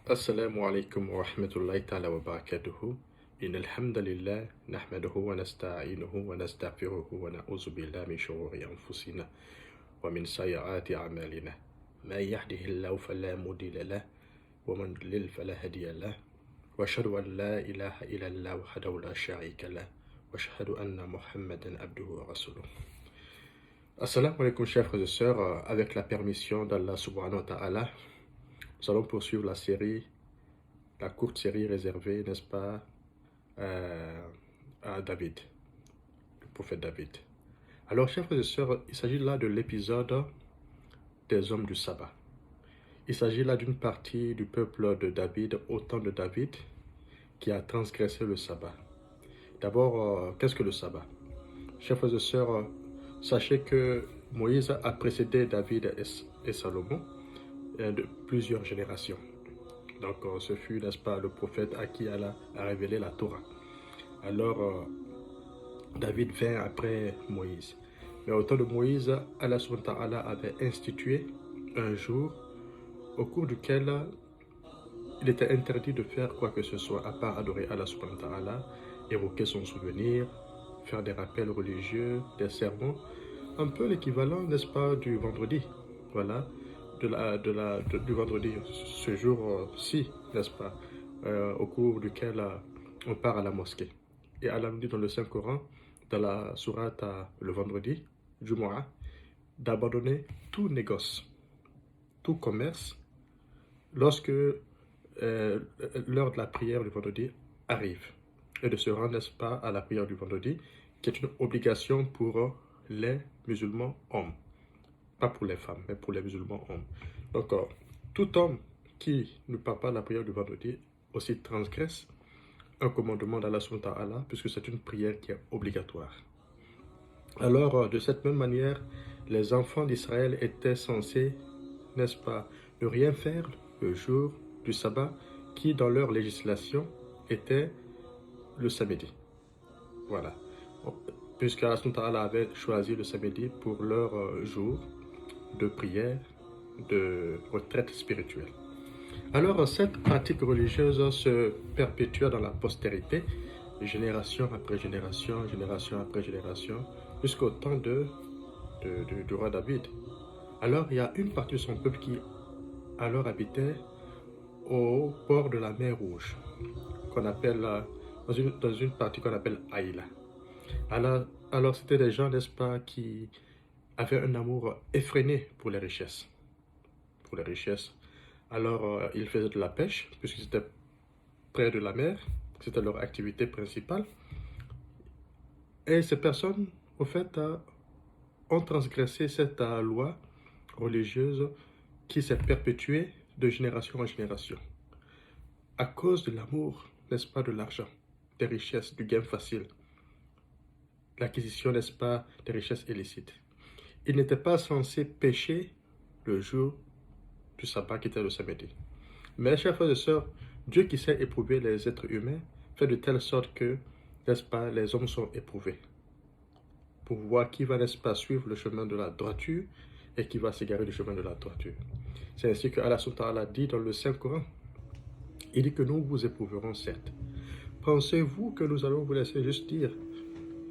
السلام عليكم ورحمة الله تعالى وبركاته. إن الحمد لله نحمده ونستعينه ونستغفره ونعوذ بالله من شرور أنفسنا ومن سيئات أعمالنا. ما يهده الله فلا مضل له ومن يضلل فلا هادي له وأشهد أن لا إله إلا الله وحده لا شريك له وأشهد أن محمدا عبده ورسوله. Assalamu alaikum chers frères et sœurs, avec la permission d'Allah subhanahu wa ta'ala, nous allons poursuivre la courte série réservée, n'est-ce pas, à David, le prophète David. Alors, chers frères et sœurs, il s'agit là de l'épisode des hommes du sabbat. Il s'agit là d'une partie du peuple de David, au temps de David, qui a transgressé le sabbat. D'abord, qu'est-ce que le sabbat? Chers frères et sœurs, sachez que Moïse a précédé David et Salomon de plusieurs générations. Donc, ce fut, n'est-ce pas, le prophète à qui Allah a révélé la Torah. Alors, David vint après Moïse. Mais au temps de Moïse, Allah subhanahu wa ta'ala avait institué un jour au cours duquel il était interdit de faire quoi que ce soit, à part adorer Allah subhanahu wa ta'ala, évoquer son souvenir, faire des rappels religieux, des sermons, un peu l'équivalent, n'est-ce pas, du vendredi. Voilà. Du vendredi, ce jour-ci, n'est-ce pas, au cours duquel on part à la mosquée. Et Allah nous dit dans le Saint-Coran, dans la sourate le vendredi, Jumu'ah, d'abandonner tout négoce, tout commerce, lorsque l'heure de la prière du vendredi arrive. Et de se rendre, n'est-ce pas, à la prière du vendredi, qui est une obligation pour les musulmans hommes. Pas pour les femmes, mais pour les musulmans hommes. Donc, tout homme qui ne part pas à la prière du vendredi aussi transgresse un commandement d'Allah subhanahu wa ta'ala, puisque c'est une prière qui est obligatoire. Alors, de cette même manière, les enfants d'Israël étaient censés, n'est-ce pas, ne rien faire le jour du sabbat, qui dans leur législation était le samedi. Voilà. Puisque Allah subhanahu wa ta'ala avait choisi le samedi pour leur jour de prière, de retraite spirituelle. Alors, cette pratique religieuse se perpétua dans la postérité, génération après génération, génération après génération, jusqu'au temps du roi David. Alors, il y a une partie de son peuple qui alors habitait au bord de la mer Rouge, qu'on appelle, dans une partie qu'on appelle Aïla. Alors c'était des gens, n'est-ce pas, qui avaient un amour effréné pour les richesses. Pour les richesses. Alors, ils faisaient de la pêche, puisqu'ils étaient près de la mer. C'était leur activité principale. Et ces personnes, au fait, ont transgressé cette loi religieuse qui s'est perpétuée de génération en génération. À cause de l'amour, n'est-ce pas, de l'argent, des richesses, du gain facile. L'acquisition, n'est-ce pas, des richesses illicites. Ils n'étaient pas censés pécher le jour du sabbat qui était le samedi. Mais, chers frères et sœurs, Dieu qui sait éprouver les êtres humains fait de telle sorte que, n'est-ce pas, les hommes sont éprouvés. Pour voir qui va, n'est-ce pas, suivre le chemin de la droiture et qui va s'égarer du chemin de la droiture. C'est ainsi que Allah subhanahu wa ta'ala dit dans le Saint-Coran, il dit que nous vous éprouverons certes. Pensez-vous que nous allons vous laisser juste dire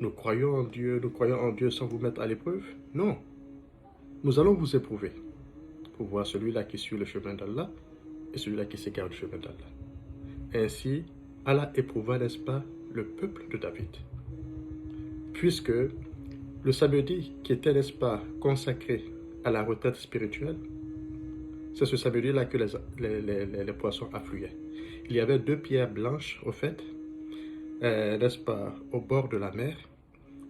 nous croyons en Dieu sans vous mettre à l'épreuve? Non. Nous allons vous éprouver pour voir celui-là qui suit le chemin d'Allah et celui-là qui s'égare du chemin d'Allah. Ainsi, Allah éprouva, n'est-ce pas, le peuple de David. Puisque le samedi qui était, n'est-ce pas, consacré à la retraite spirituelle, c'est ce samedi-là que les poissons affluaient. Il y avait 2 pierres blanches, au fait, n'est-ce pas, au bord de la mer.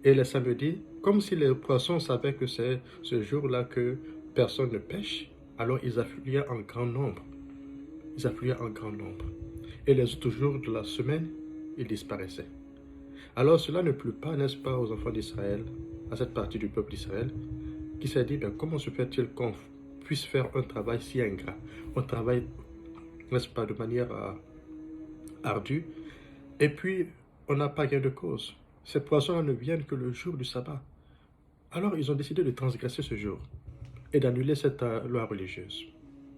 Et le samedi, comme si les poissons savaient que c'est ce jour-là que personne ne pêche, alors ils affluaient en grand nombre. Ils affluaient en grand nombre. Et les autres jours de la semaine, ils disparaissaient. Alors cela ne plut pas, n'est-ce pas, aux enfants d'Israël, à cette partie du peuple d'Israël, qui s'est dit, bien, comment se fait-il qu'on puisse faire un travail si ingrat, un travail, n'est-ce pas, de manière ardue, et puis on n'a pas gain de cause. Ces poissons ne viennent que le jour du sabbat. Alors ils ont décidé de transgresser ce jour et d'annuler cette loi religieuse.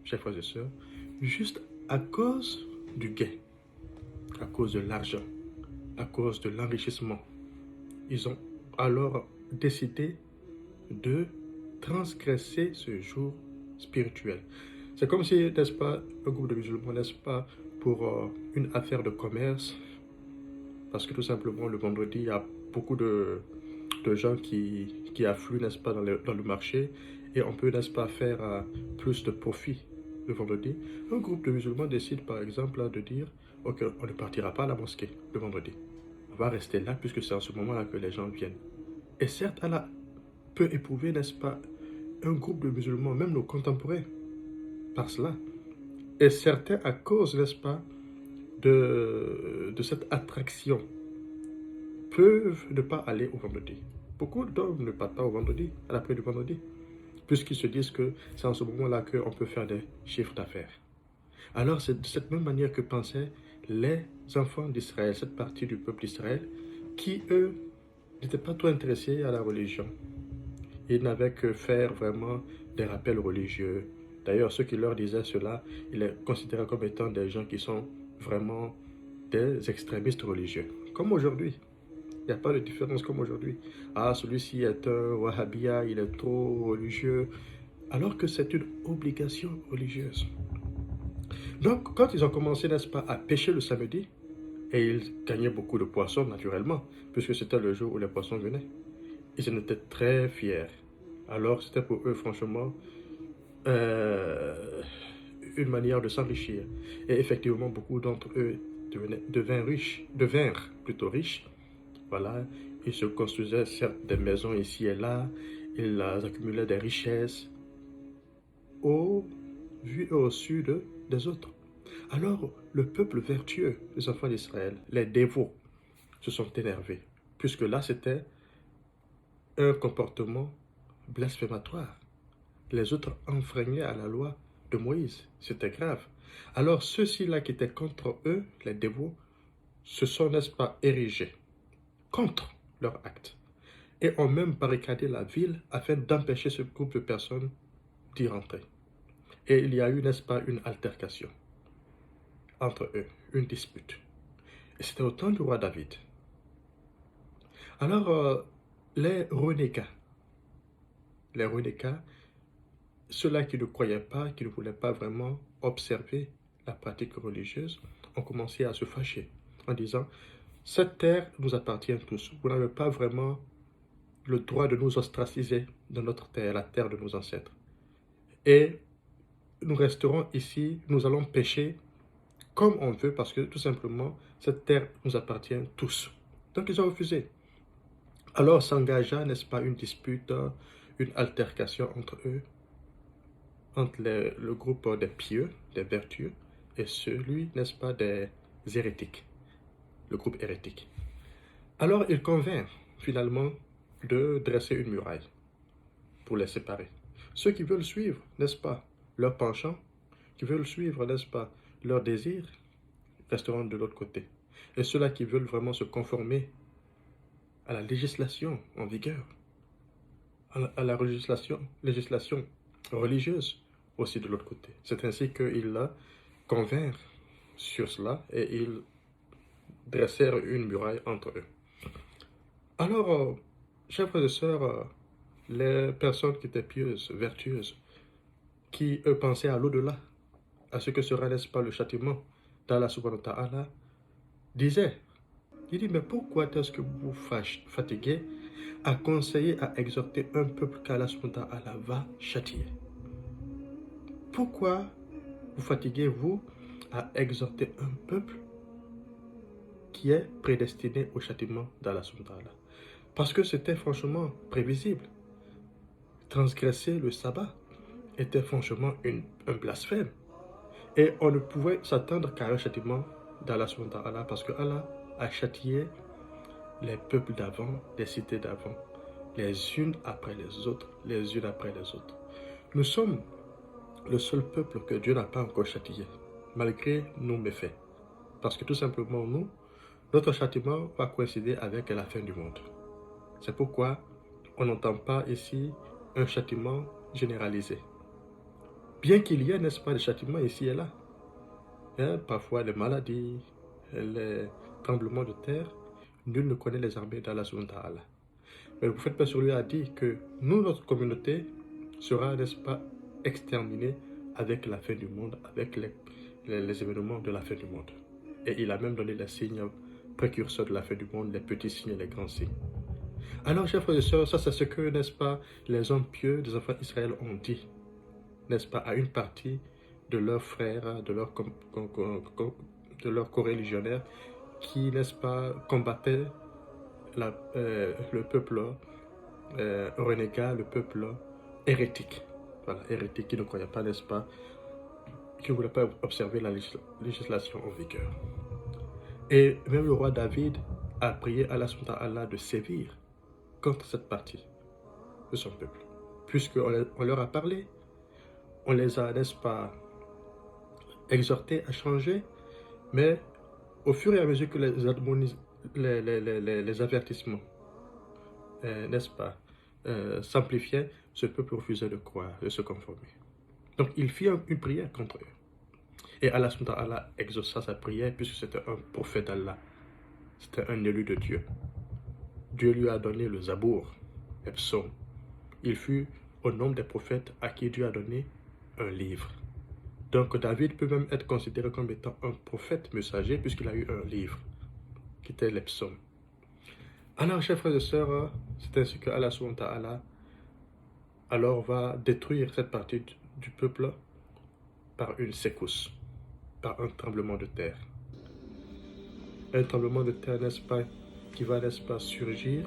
Chers frères et sœurs, juste à cause du gain, à cause de l'argent, à cause de l'enrichissement, ils ont alors décidé de transgresser ce jour spirituel. C'est comme si, n'est-ce pas, un groupe de musulmans, n'est-ce pas, pour une affaire de commerce, parce que tout simplement, le vendredi, il y a beaucoup de gens qui affluent, n'est-ce pas, dans le marché, et on peut, n'est-ce pas, faire plus de profit le vendredi. Un groupe de musulmans décide, par exemple, là, de dire, ok, on ne partira pas à la mosquée le vendredi. On va rester là, puisque c'est en ce moment-là que les gens viennent. Et certes, Allah peut éprouver, n'est-ce pas, un groupe de musulmans, même nos contemporains, par cela. Et certains, à cause, n'est-ce pas, de cette attraction, peuvent ne pas aller au vendredi. Beaucoup d'hommes ne partent pas au vendredi, à l'après du vendredi, puisqu'ils se disent que c'est en ce moment-là qu'on peut faire des chiffres d'affaires. Alors, c'est de cette même manière que pensaient les enfants d'Israël, cette partie du peuple d'Israël, qui, eux, n'étaient pas trop intéressés à la religion. Ils n'avaient que faire vraiment des rappels religieux. D'ailleurs, ceux qui leur disaient cela, ils les considéraient comme étant des gens qui sont vraiment des extrémistes religieux. Comme aujourd'hui. Il n'y a pas de différence comme aujourd'hui. Ah, celui-ci est un wahhabia, il est trop religieux. Alors que c'est une obligation religieuse. Donc, quand ils ont commencé, n'est-ce pas, à pêcher le samedi, et ils gagnaient beaucoup de poissons, naturellement, puisque c'était le jour où les poissons venaient. Ils en étaient très fiers. Alors, c'était pour eux, franchement, euh, une manière de s'enrichir. Et effectivement, beaucoup d'entre eux devinrent plutôt riches. Voilà, ils se construisaient certes des maisons ici et là, ils accumulaient des richesses au vu et au sud des autres. Alors, le peuple vertueux, les enfants d'Israël, les dévots, se sont énervés, puisque là, c'était un comportement blasphématoire. Les autres enfreignaient à la loi de Moïse. C'était grave. Alors, ceux-ci-là qui étaient contre eux, les dévots, se sont, n'est-ce pas, érigés contre leur acte et ont même barricadé la ville afin d'empêcher ce groupe de personnes d'y rentrer. Et il y a eu, n'est-ce pas, une altercation entre eux, une dispute. Et c'était au temps du roi David. Alors, les renégats, ceux-là qui ne croyaient pas, qui ne voulaient pas vraiment observer la pratique religieuse, ont commencé à se fâcher en disant, cette terre nous appartient tous. Vous n'avez pas vraiment le droit de nous ostraciser dans notre terre, la terre de nos ancêtres. Et nous resterons ici, nous allons pécher comme on veut parce que tout simplement, cette terre nous appartient tous. Donc ils ont refusé. Alors s'engagea, n'est-ce pas, une dispute, une altercation entre eux, entre le groupe des pieux, des vertueux, et celui, n'est-ce pas, des hérétiques, le groupe hérétique. Alors ils convinrent finalement de dresser une muraille pour les séparer. Ceux qui veulent suivre, n'est-ce pas, leur penchant, qui veulent suivre, n'est-ce pas, leurs désirs, resteront de l'autre côté. Et ceux-là qui veulent vraiment se conformer à la législation en vigueur, à la législation religieuse aussi de l'autre côté. C'est ainsi qu'ils convinrent sur cela et ils dressèrent une muraille entre eux. Alors, chers frères et sœurs, les personnes qui étaient pieuses, vertueuses, qui eux pensaient à l'au-delà, à ce que sera, n'est-ce pas, le châtiment d'Allah subhanahu wa ta'ala, disaient, il dit, mais pourquoi est-ce que vous fatiguez à conseiller, à exhorter un peuple qu'Allah subhanahu wa ta'ala va châtier? Pourquoi vous fatiguez-vous à exhorter un peuple qui est prédestiné au châtiment d'Allah subhanahu wa ta'ala? Parce que c'était franchement prévisible. Transgresser le sabbat était franchement un blasphème. Et on ne pouvait s'attendre qu'à un châtiment d'Allah subhanahu wa ta'ala parce que Allah a châtié les peuples d'avant, les cités d'avant, les unes après les autres, les unes après les autres. Nous sommes le seul peuple que Dieu n'a pas encore châtié, malgré nos méfaits. Parce que tout simplement, notre châtiment va coïncider avec la fin du monde. C'est pourquoi on n'entend pas ici un châtiment généralisé. Bien qu'il y ait, n'est-ce pas, des châtiments ici et là. Hein, parfois les maladies, les tremblements de terre, nul ne connaît les armées d'Allah subhanahu wa ta'ala. Mais le prophète paix sur lui a dit que nous, notre communauté, sera, n'est-ce pas, exterminée avec la fin du monde, avec les événements de la fin du monde. Et il a même donné les signes précurseurs de la fin du monde, les petits signes et les grands signes. Alors, chers frères et sœurs, ça c'est ce que, n'est-ce pas, les hommes pieux des enfants d'Israël ont dit, n'est-ce pas, à une partie de leurs frères, de leurs coreligionnaires qui, n'est-ce pas, combattaient le peuple renégat, le peuple hérétique. Voilà, hérétique qui ne croyait pas, n'est-ce pas, qui ne voulait pas observer la législation en vigueur. Et même le roi David a prié à Allah de sévir contre cette partie de son peuple. Puisqu'on leur a parlé, on les a, n'est-ce pas, exhortés à changer, mais au fur et à mesure que les avertissements, n'est-ce pas, s'amplifiaient, ce peuple refusait de croire, de se conformer. Donc il fit une prière contre eux. Et Allah exauça sa prière puisque c'était un prophète d'Allah. C'était un élu de Dieu. Dieu lui a donné le Zabour, les psaumes. Il fut au nombre des prophètes à qui Dieu a donné un livre. Donc David peut même être considéré comme étant un prophète messager puisqu'il a eu un livre, qui était les psaumes. Alors, chers frères et sœurs, c'est ainsi que Allah subhanahu wa ta'ala alors va détruire cette partie du peuple par une secousse, par un tremblement de terre. Un tremblement de terre, n'est-ce pas, qui va, n'est-ce pas, surgir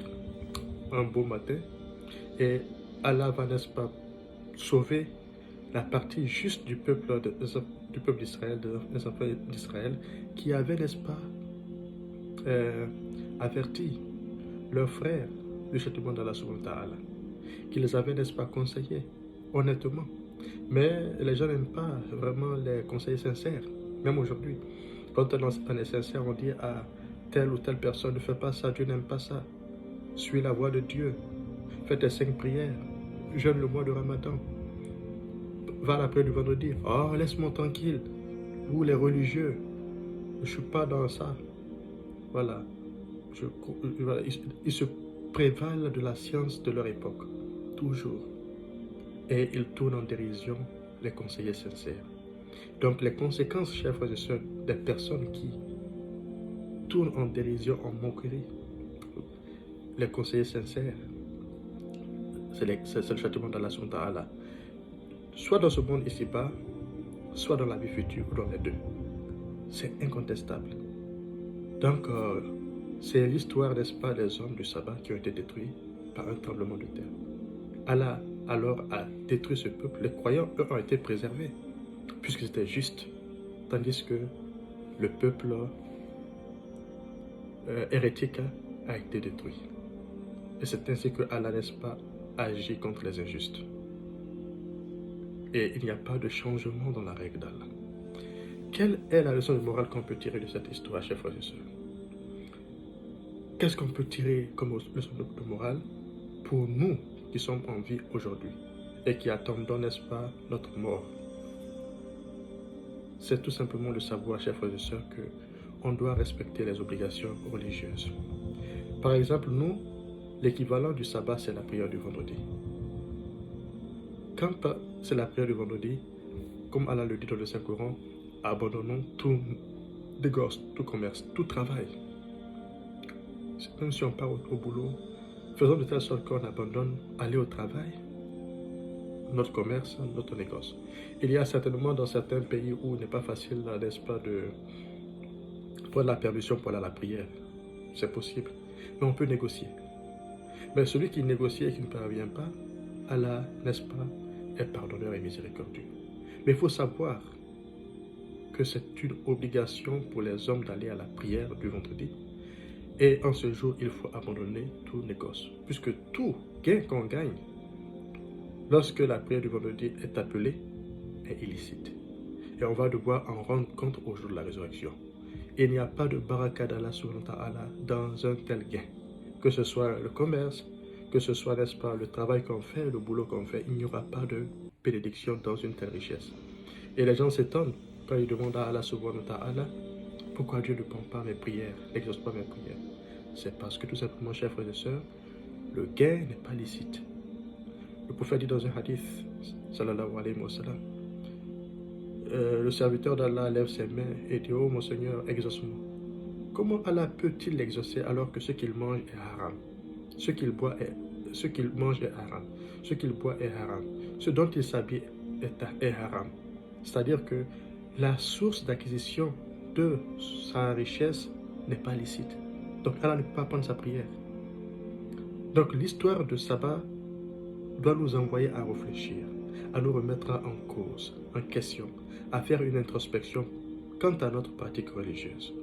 un beau matin. Et Allah va, n'est-ce pas, sauver la partie juste du peuple d'Israël, des enfants d'Israël, qui avait, n'est-ce pas, averti leurs frères du châtiment d'Allah subhanahu wa ta'ala, qui les avait, n'est-ce pas, conseillés, honnêtement. Mais les gens n'aiment pas vraiment les conseils sincères, même aujourd'hui. Quand on est sincère, on dit à telle ou telle personne, ne fais pas ça, Dieu n'aime pas ça. Suis la voie de Dieu, fais tes 5 prières, jeûne le mois de Ramadan. Va à la prière du vendredi, oh laisse-moi tranquille, vous les religieux, je ne suis pas dans ça. Voilà, ils se prévalent de la science de leur époque, toujours. Et ils tournent en dérision les conseillers sincères. Donc les conséquences, chers frères et sœurs, des personnes qui tournent en dérision, en moquerie, les conseillers sincères, c'est le châtiment d'Allah subhanahu wa ta'ala. Soit dans ce monde ici-bas, soit dans la vie future, ou dans les deux. C'est incontestable. Donc, c'est l'histoire, n'est-ce pas, des hommes du sabbat qui ont été détruits par un tremblement de terre. Allah alors a détruit ce peuple. Les croyants, eux, ont été préservés, puisque c'était juste. Tandis que le peuple hérétique a été détruit. Et c'est ainsi que Allah, n'est-ce pas, agit contre les injustes. Et il n'y a pas de changement dans la règle d'Allah. Quelle est la leçon de morale qu'on peut tirer de cette histoire, chers frères et sœurs? Qu'est-ce qu'on peut tirer comme leçon de morale pour nous qui sommes en vie aujourd'hui et qui attendons, n'est-ce pas, notre mort? C'est tout simplement de savoir, chers frères et sœurs, qu'on doit respecter les obligations religieuses. Par exemple, nous, l'équivalent du sabbat, c'est la prière du vendredi. Quand c'est la prière du vendredi, comme Allah le dit dans le Saint-Coran, abandonnons tout négoce, tout commerce, tout travail. Même si on part au boulot, faisons de telle sorte qu'on abandonne aller au travail, notre commerce, notre négoce. Il y a certainement dans certains pays où il n'est pas facile, n'est-ce pas, de prendre la permission pour aller à la prière. C'est possible, mais on peut négocier. Mais celui qui négocie et qui ne parvient pas, Allah, n'est-ce pas, est pardonneur et miséricordieux. Mais il faut savoir que c'est une obligation pour les hommes d'aller à la prière du vendredi. Et en ce jour, il faut abandonner tout négoce. Puisque tout gain qu'on gagne, lorsque la prière du vendredi est appelée, est illicite. Et on va devoir en rendre compte au jour de la résurrection. Il n'y a pas de baraka d'Allah subhanahu wa ta'ala dans un tel gain. Que ce soit le commerce, que ce soit, n'est-ce pas, le travail qu'on fait, le boulot qu'on fait, il n'y aura pas de bénédiction dans une telle richesse. Et les gens s'étonnent. quand il demande à Allah subhanahu wa ta'ala, pourquoi Dieu ne prend pas mes prières, n'exauce pas mes prières? C'est parce que tout simplement, chers frères et sœurs, le gain n'est pas licite. Le prophète dit dans un hadith, sallallahu alayhi wa sallam, le serviteur d'Allah lève ses mains et dit, oh mon Seigneur, exauce-moi. Comment Allah peut-il l'exaucer alors que ce qu'il mange est haram? Ce qu'il mange est haram. Ce qu'il boit est haram. Ce dont il s'habille est haram. C'est-à-dire que la source d'acquisition de sa richesse n'est pas licite. Donc Allah ne peut pas prendre sa prière. Donc l'histoire de Saba doit nous envoyer à réfléchir, à nous remettre en cause, en question, à faire une introspection quant à notre pratique religieuse.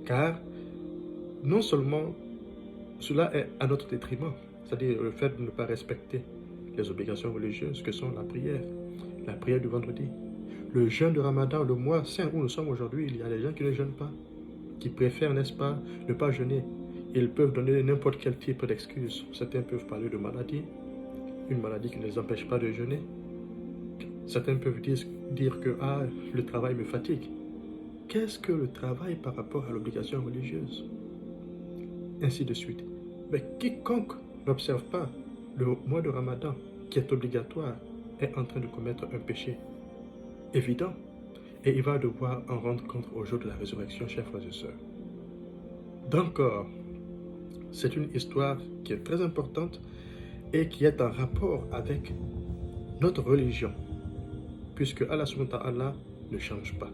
Car non seulement cela est à notre détriment, c'est-à-dire le fait de ne pas respecter les obligations religieuses que sont la prière du vendredi, le jeûne de Ramadan, le mois saint où nous sommes aujourd'hui. Il y a des gens qui ne jeûnent pas, qui préfèrent, n'est-ce pas, ne pas jeûner. Ils peuvent donner n'importe quel type d'excuse. Certains peuvent parler de maladie, une maladie qui ne les empêche pas de jeûner. Certains peuvent dire que le travail me fatigue. Qu'est-ce que le travail par rapport à l'obligation religieuse? Ainsi de suite. Mais quiconque n'observe pas le mois de Ramadan, qui est obligatoire, est en train de commettre un péché évident. Et il va devoir en rendre compte au jour de la résurrection, chers frères et sœurs. Donc, c'est une histoire qui est très importante et qui est en rapport avec notre religion, puisque Allah subhanahu wa ta'ala ne change pas.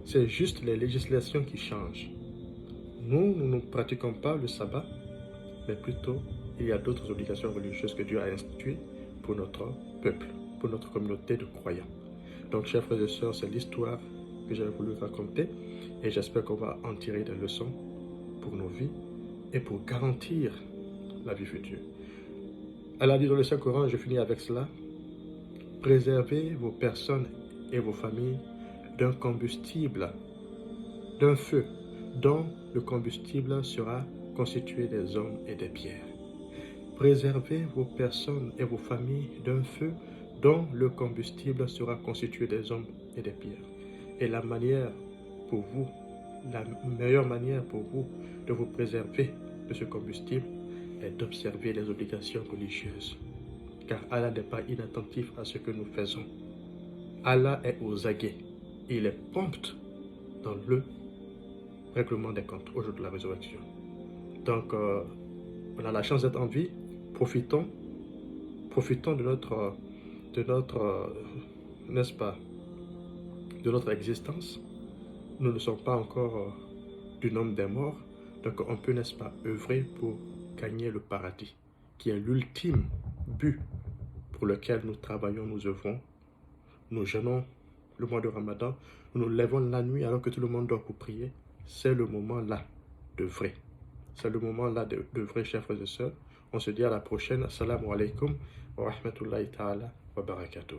C'est juste les législations qui changent. Nous ne pratiquons pas le sabbat, mais plutôt il y a d'autres obligations religieuses que Dieu a instituées pour notre peuple, pour notre communauté de croyants. Donc, chers frères et sœurs, c'est l'histoire que j'avais voulu raconter et j'espère qu'on va en tirer des leçons pour nos vies et pour garantir la vie future. Allah dit dans le Saint-Coran, je finis avec cela, préservez vos personnes et vos familles d'un combustible, d'un feu, dont le combustible sera constitué des hommes et des pierres. Préservez vos personnes et vos familles d'un feu dont le combustible sera constitué des hommes et des pierres. Et la meilleure manière pour vous de vous préserver de ce combustible est d'observer les obligations religieuses. Car Allah n'est pas inattentif à ce que nous faisons. Allah est aux aguets. Il est prompt dans le règlement des comptes au jour de la résurrection. Donc, on a la chance d'être en vie. Profitons de notre n'est-ce pas, de notre existence. Nous ne sommes pas encore du nombre des morts. Donc, on peut, n'est-ce pas, œuvrer pour gagner le paradis, qui est l'ultime but pour lequel nous travaillons, nous œuvrons. Nous jeûnons le mois de Ramadan, nous nous lèvons la nuit alors que tout le monde dort pour prier. C'est le moment-là de vrai. C'est le moment-là de vrai, chers frères et sœurs. On se dit à la prochaine. Assalamu alaikum wa rahmatullahi ta'ala wa barakatuh.